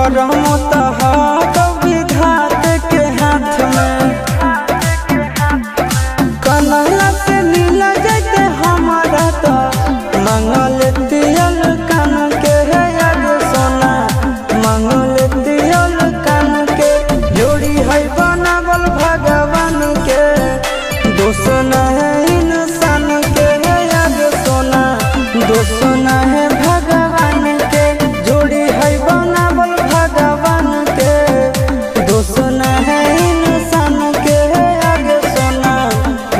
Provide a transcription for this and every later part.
करम तहार विधात के हाथ में। कन्हैया से मिला जाते हमारा तो मंगल तियल कान के है याद सोना, मंगल तियल कान के जोड़ी है बनावल भगवान के। दोष न है इंसान के है याद सोना, दोष न है भगवान के। जोड़ी है बनावल भगवान के, दोष न है इंसान के है याद सोना,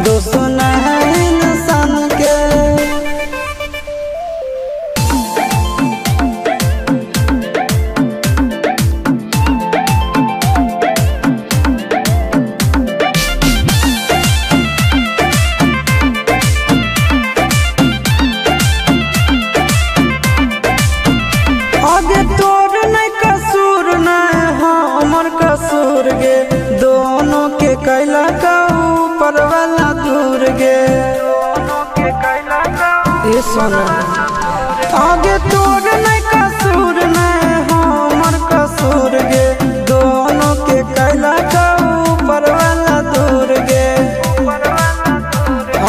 दोष न है इंसान के। आगे तोर नहीं कसूर नहीं हमर कसूर गे, दोनों के कैला का ऊपर वाला दूर गे। ये सोना आगे तोर नहीं कसूर नहीं हमर कसूर गे, दोनों के कैला का ऊपर वाला दूर गे।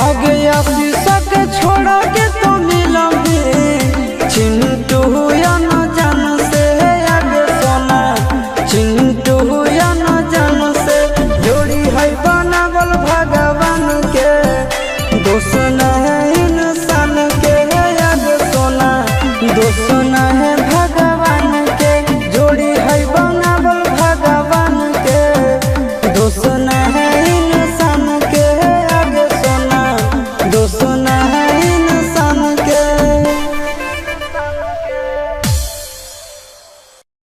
आगे